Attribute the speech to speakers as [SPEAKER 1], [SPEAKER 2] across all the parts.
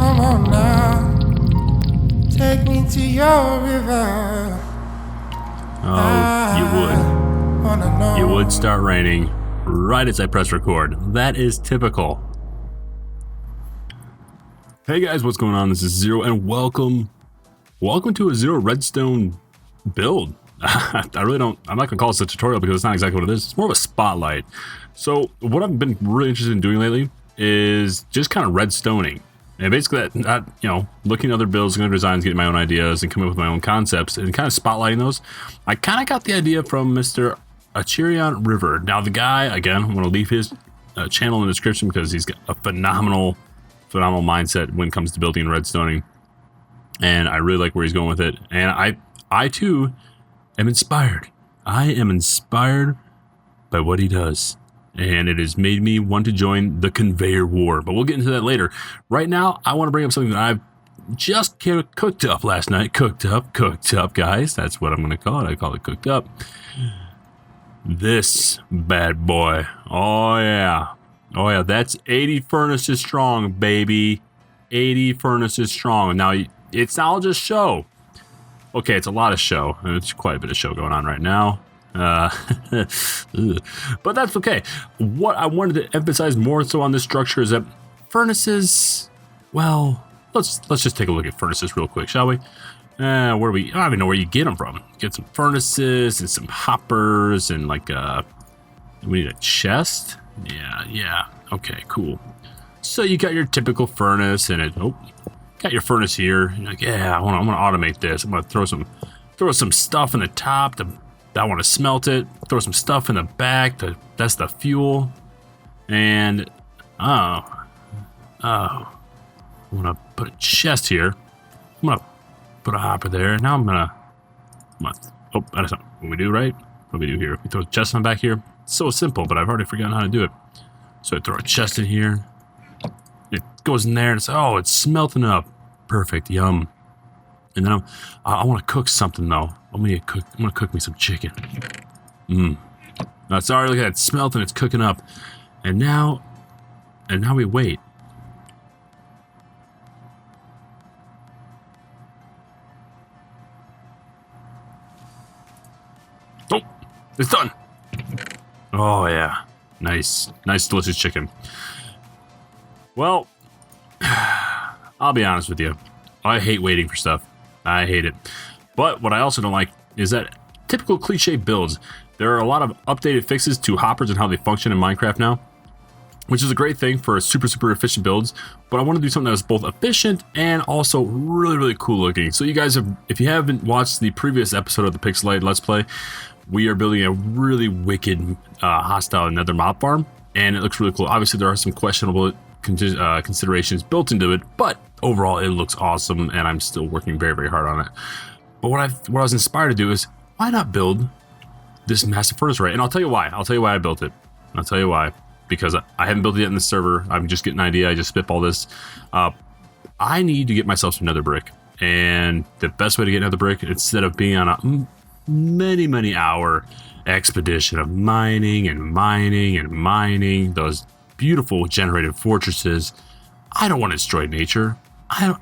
[SPEAKER 1] Come on now, take me to your river.
[SPEAKER 2] Oh, you would start raining right as I press record. That is typical. Hey guys, what's going on? This is Zero, and welcome to a Zero Redstone build. I'm not gonna call this a tutorial because it's not exactly what it is. It's more of a spotlight. So what I've been really interested in doing lately is just kind of redstoning. And basically that looking at other builds, looking at designs, getting my own ideas, and coming up with my own concepts, and kind of spotlighting those. I kind of got the idea from Mr. Acheron River. Now the guy, again, I'm going to leave his channel in the description because he's got a phenomenal mindset when it comes to building and redstoning. And I really like where he's going with it. And I too am inspired. I am inspired by what he does. And it has made me want to join the conveyor war. But we'll get into that later. Right now, I want to bring up something that I've just cooked up last night. Cooked up, guys. That's what I'm going to call it. I call it cooked up. This bad boy. Oh, yeah. Oh, yeah. That's 80 furnaces strong, baby. 80 furnaces strong. Now, it's all just show. Okay, it's a lot of show. It's quite a bit of show going on right now. But that's okay. What I wanted to emphasize more so on this structure is that furnaces, well, let's just take a look at furnaces real quick, shall we? I don't even know where you get them from. Get some furnaces and some hoppers and we need a chest. Yeah. Okay, cool. So you got your typical furnace and got your furnace here. You're like, yeah, I'm gonna automate this. I'm gonna throw some stuff in the top I want to smelt it, throw some stuff in the back, that's the fuel, and I want to put a chest here. I'm going to put a hopper there. Now that's not what we do, right? What do we do here? We throw a chest on back here. It's so simple, but I've already forgotten how to do it. So I throw a chest in here. It goes in there, and it's smelting up. Perfect, yum. And then I want to cook something though. I'm gonna cook me some chicken. Now, sorry, look at that, it's smelting, it's cooking up. And now we wait. Oh, it's done. Oh yeah, nice, delicious chicken. Well, I'll be honest with you. I hate waiting for stuff. I hate it. But what I also don't like is that typical cliche builds. There are a lot of updated fixes to hoppers and how they function in Minecraft now, which is a great thing for super efficient builds. But I want to do something that's both efficient and also really cool looking. So you guys, if you haven't watched the previous episode of the Pixelite Let's Play, we are building a really wicked hostile nether mob farm, and it looks really cool. Obviously, there are some questionable considerations built into it, but overall it looks awesome, and I'm still working very hard on it. But what I was inspired to do is, why not build this massive furnace array? And I'll tell you why. I built it. I'll tell you why. Because I haven't built it yet in the server. I'm just getting an idea. I just spitball this. I need to get myself some nether brick, and the best way to get nether brick, instead of being on a many hour expedition of mining those beautiful generated fortresses, I don't want to destroy nature. I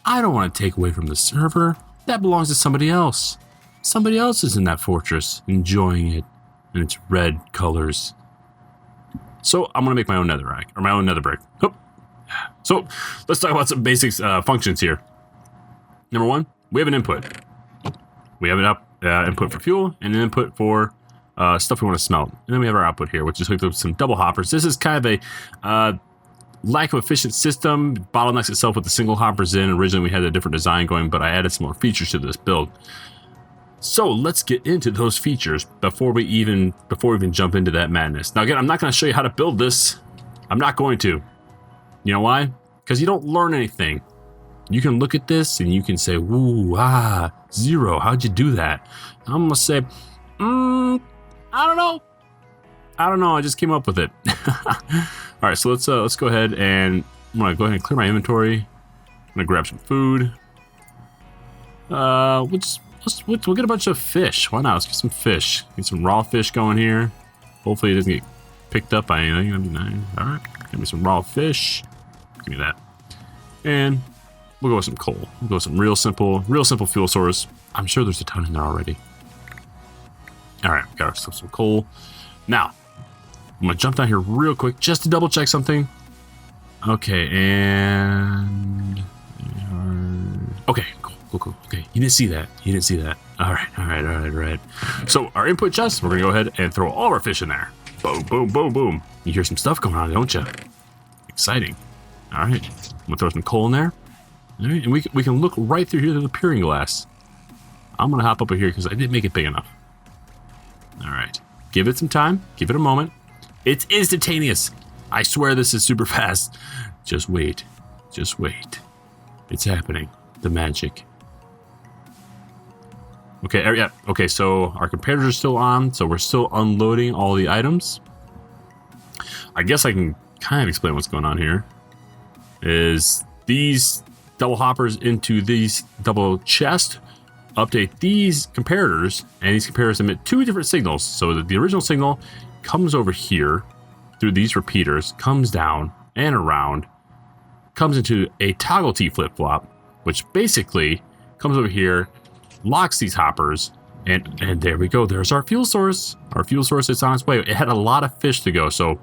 [SPEAKER 2] don't want to take away from the server. That belongs to somebody else. Somebody else is in that fortress, enjoying it in its red colors. So I'm gonna make my own netherrack, or my own nether brick. So let's talk about some basic functions here. Number one, we have an input. We have an input for fuel and an input for stuff we want to smelt. And then we have our output here, which is hooked up with some double hoppers. This is kind of a lack of efficient system. Bottlenecks itself with the single hoppers in. Originally we had a different design going, but I added some more features to this build. So let's get into those features before we even jump into that madness. Now again, I'm not going to show you how to build this. I'm not going to. You know why? Because you don't learn anything. You can look at this and you can say, "Ooh, Zero, how'd you do that?" I'm gonna say, I don't know. I just came up with it. All right, so let's go ahead and I'm gonna go ahead and clear my inventory. I'm gonna grab some food. We'll get a bunch of fish. Why not? Let's get some fish. Get some raw fish going here. Hopefully it doesn't get picked up by anything. That'd be nice. All right, give me some raw fish. Give me that. And we'll go with some coal. We'll go with some real simple fuel source. I'm sure there's a ton in there already. All right, we got ourselves some coal. Now, I'm gonna jump down here real quick just to double check something. Okay, and okay, cool. Okay, you didn't see that. All right. So our input chest, we're gonna go ahead and throw all of our fish in there. Boom. You hear some stuff going on, don't you? Exciting. All right, I'm gonna throw some coal in there. All right, and we can look right through here to the peering glass. I'm gonna hop up here because I didn't make it big enough. All right, give it some time. Give it a moment. It's instantaneous. I swear this is super fast. Just wait. It's happening. The magic. Okay, yeah. Okay, so our comparators are still on, so we're still unloading all the items. I guess I can kind of explain what's going on here. Is these double hoppers into these double chests update these comparators, and these comparators emit two different signals. So the original signal comes over here through these repeaters, comes down and around, comes into a toggle T flip-flop, which basically comes over here, locks these hoppers, and there we go. There's our fuel source. Our fuel source is on its way. It had a lot of fish to go, so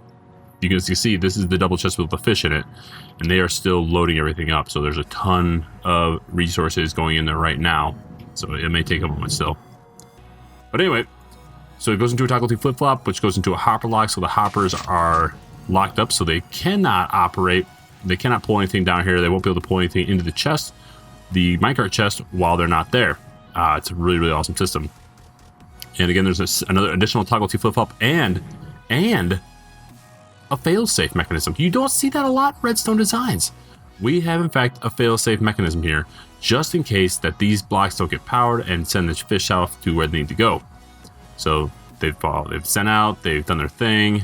[SPEAKER 2] you can see this is the double chest with the fish in it, and they are still loading everything up. So there's a ton of resources going in there right now. So it may take a moment still. But anyway, so it goes into a toggle T flip-flop, which goes into a hopper lock, so the hoppers are locked up, so they cannot operate. They cannot pull anything down here. They won't be able to pull anything into the chest, the minecart chest, while they're not there. It's a really awesome system. And again, there's another additional toggle T flip-flop and a fail-safe mechanism. You don't see that a lot in Redstone designs. We have, in fact, a fail-safe mechanism here, just in case that these blocks don't get powered and send the fish off to where they need to go. So they've sent out, they've done their thing.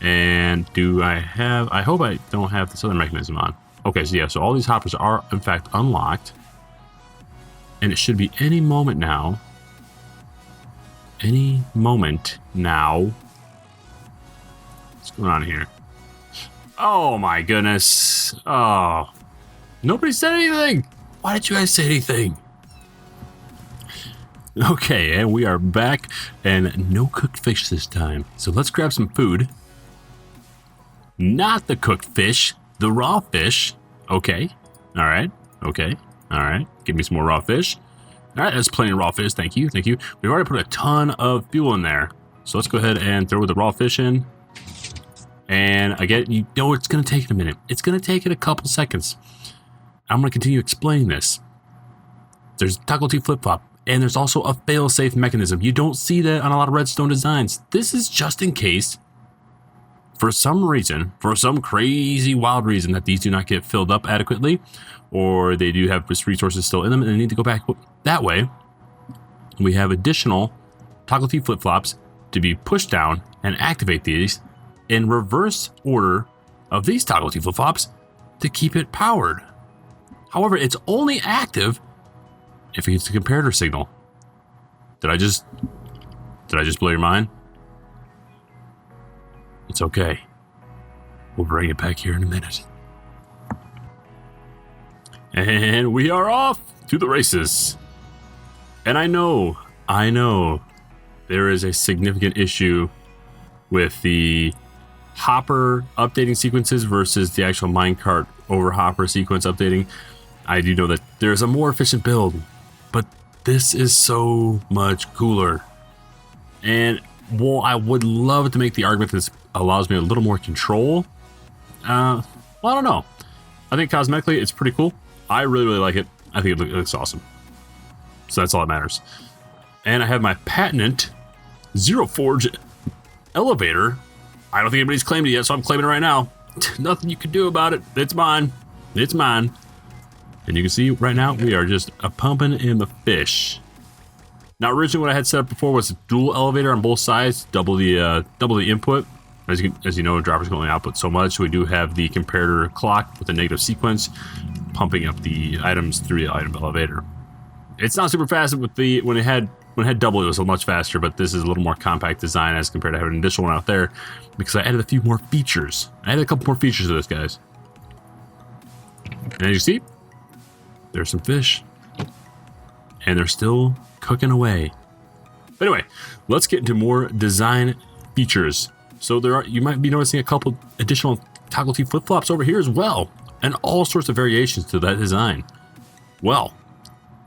[SPEAKER 2] And I hope I don't have this other mechanism on. Okay, so yeah, so all these hoppers are, in fact, unlocked. And it should be any moment now. What's going on here? Oh my goodness. Oh. Nobody said anything. Why did you guys say anything? Okay, and we are back, and no cooked fish this time. So let's grab some food. Not the cooked fish, the raw fish. Okay. All right. Okay. All right. Give me some more raw fish. All right, that's plenty of raw fish. Thank you. We've already put a ton of fuel in there. So let's go ahead and throw the raw fish in. And again, you know it's going to take it a minute. It's going to take it a couple seconds. I'm going to continue explaining this. There's toggle T flip-flop, and there's also a fail-safe mechanism. You don't see that on a lot of Redstone designs. This is just in case, for some reason, for some crazy wild reason, that these do not get filled up adequately, or they do have resources still in them and they need to go back that way. We have additional toggle T flip-flops to be pushed down and activate these in reverse order of these toggle T flip-flops to keep it powered. However, it's only active if it gets the comparator signal. Did I just blow your mind? It's okay. We'll bring it back here in a minute. And we are off to the races. And I know there is a significant issue with the hopper updating sequences versus the actual minecart over hopper sequence updating. I do know that there's a more efficient build, but this is so much cooler. And well, I would love to make the argument that this allows me a little more control. Well, I don't know. I think cosmetically it's pretty cool. I really like it. I think it looks awesome. So that's all that matters. And I have my patented ZeroForge elevator. I don't think anybody's claimed it yet, so I'm claiming it right now. Nothing you can do about it. It's mine. It's mine. And you can see right now we are just pumping in the fish. Now, originally what I had set up before was a dual elevator on both sides, double the input. As you know, droppers can only output so much. So we do have the comparator clock with a negative sequence, pumping up the items through the item elevator. It's not super fast with when it had double, it was a much faster, but this is a little more compact design as compared to having an additional one out there because I added a few more features. I added a couple more features to this, guys. And as you see, there's some fish. And they're still cooking away. But anyway, let's get into more design features. So you might be noticing a couple additional toggle T flip-flops over here as well. And all sorts of variations to that design. Well,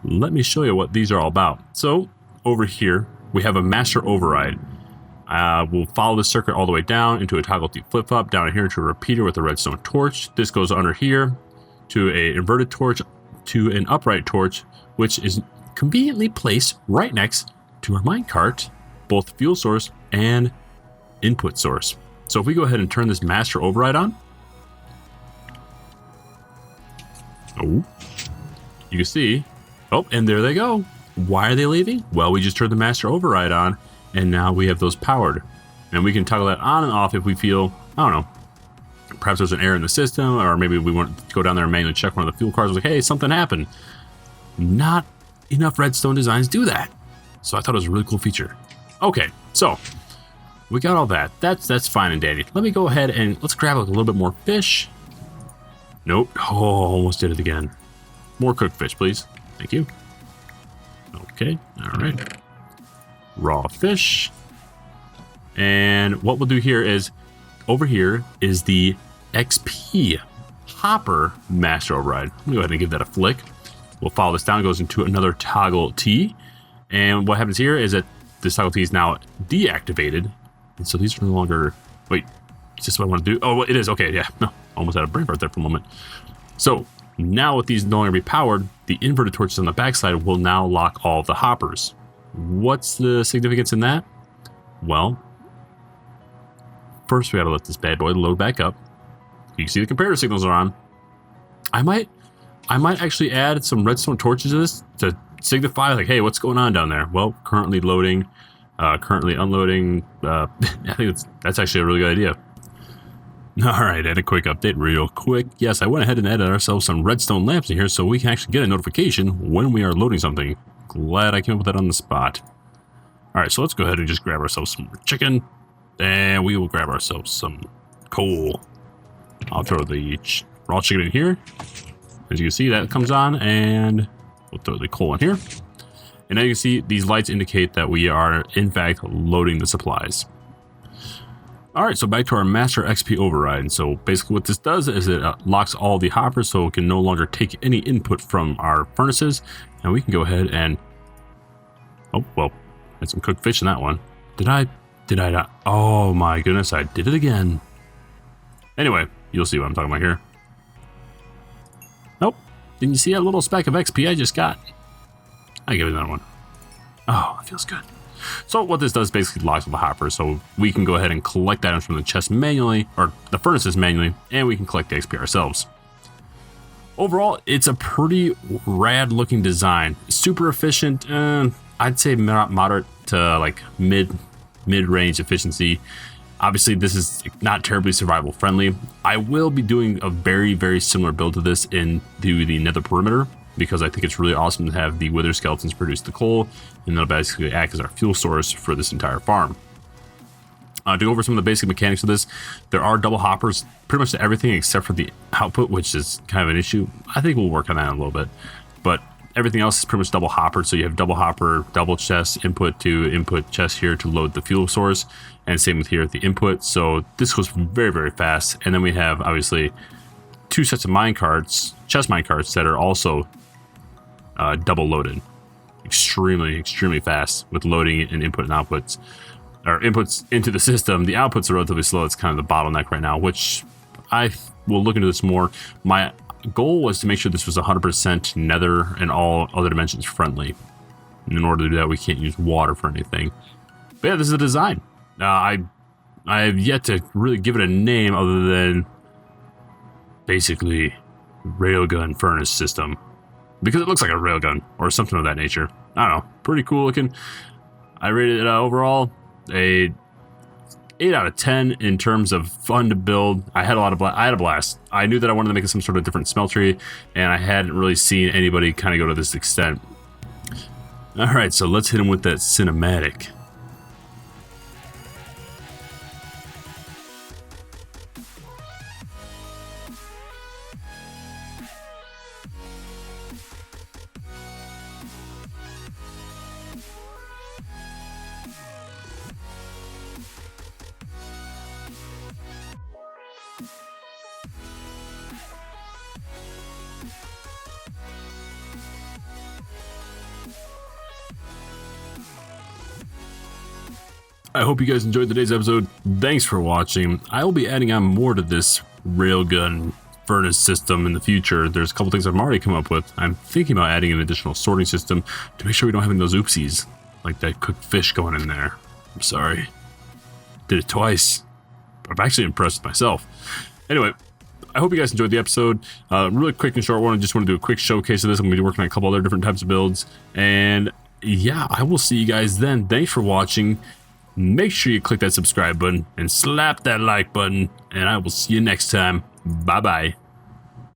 [SPEAKER 2] let me show you what these are all about. So over here, we have a master override. We'll follow the circuit all the way down into a toggle T flip-flop, down here to a repeater with a redstone torch. This goes under here to a inverted torch, to an upright torch, which is conveniently placed right next to our minecart, both fuel source and input source. So if we go ahead and turn this master override on, oh, you can see, oh, and there they go. Why are they leaving? Well, we just turned the master override on, and now we have those powered. And we can toggle that on and off if we feel, I don't know, perhaps there's an error in the system, or maybe we want to go down there and manually check one of the fuel cars, like, hey, something happened. Not enough redstone designs do that. So I thought it was a really cool feature. Okay, so we got all that. That's fine and dandy. Let me go ahead and let's grab a little bit more fish. Nope. Oh, almost did it again. More cooked fish, please. Thank you. Okay, all right. Raw fish. And what we'll do here is, over here is the XP hopper master override. Let me go ahead and give that a flick. We'll follow this down, goes into another toggle T. And what happens here is that this toggle T is now deactivated. And so these are no longer, wait, is this what I want to do? Oh, it is, okay, yeah. No, almost had a brain fart there for a moment. So now with these no longer be powered, the inverted torches on the backside will now lock all of the hoppers. What's the significance in that? Well, first we gotta let this bad boy load back up. You can see the comparator signals are on. I might actually add some redstone torches to this to signify, like, hey, what's going on down there? Well, currently loading, currently unloading. I think that's actually a really good idea. All right, add a quick update real quick. Yes, I went ahead and added ourselves some redstone lamps in here so we can actually get a notification when we are loading something. Glad I came up with that on the spot. All right, so let's go ahead and just grab ourselves some more chicken. And we will grab ourselves some coal. I'll throw the raw chicken in here. As you can see, that comes on, and we'll throw the coal in here. And now you can see these lights indicate that we are, in fact, loading the supplies. All right, so back to our master XP override. And so basically what this does is it locks all the hoppers so it can no longer take any input from our furnaces. And we can go ahead and, oh, well, had some cooked fish in that one. Did I not? Oh my goodness, I did it again. Anyway, you'll see what I'm talking about here. Nope. Didn't you see that little speck of XP I just got? I give it another one. Oh, it feels good. So what this does basically locks the hoppers, so we can go ahead and collect items from the chest manually, or the furnaces manually, and we can collect the XP ourselves. Overall, it's a pretty rad looking design. Super efficient, I'd say moderate to like mid-range efficiency. Obviously, this is not terribly survival friendly. I will be doing a very, very similar build to this into the nether perimeter, because I think it's really awesome to have the wither skeletons produce the coal, and they'll basically act as our fuel source for this entire farm. To go over some of the basic mechanics of this, there are double hoppers pretty much to everything except for the output, which is kind of an issue. I think we'll work on that in a little bit, but everything else is pretty much double hopper. So you have double hopper, double chest, input to input chest here to load the fuel source, and same with here at the input. So this goes very, very fast. And then we have obviously two sets of minecarts, chest minecarts, that are also double loaded, extremely fast with loading and input and outputs, or inputs into the system. The outputs are relatively slow. It's kind of the bottleneck right now, which I will look into this more. My goal was to make sure this was 100% nether and all other dimensions friendly. And in order to do that, we can't use water for anything. But yeah, this is a design. I have yet to really give it a name other than basically railgun furnace system, because it looks like a railgun or something of that nature. I don't know, pretty cool looking. I rated it overall a 8 out of 10 in terms of fun to build. I had a blast. I knew that I wanted to make it some sort of different smeltery, and I hadn't really seen anybody kind of go to this extent. All right, so let's hit him with that cinematic. I hope you guys enjoyed today's episode. Thanks for watching. I will be adding on more to this railgun furnace system in the future. There's a couple things I've already come up with. I'm thinking about adding an additional sorting system to make sure we don't have any of those oopsies, like that cooked fish going in there. I'm sorry. Did it twice. But I'm actually impressed with myself. Anyway, I hope you guys enjoyed the episode. Really quick and short one. I just want to do a quick showcase of this. I'm going to be working on a couple other different types of builds. And yeah, I will see you guys then. Thanks for watching. Make sure you click that subscribe button and slap that like button. And I will see you next time. Bye-bye.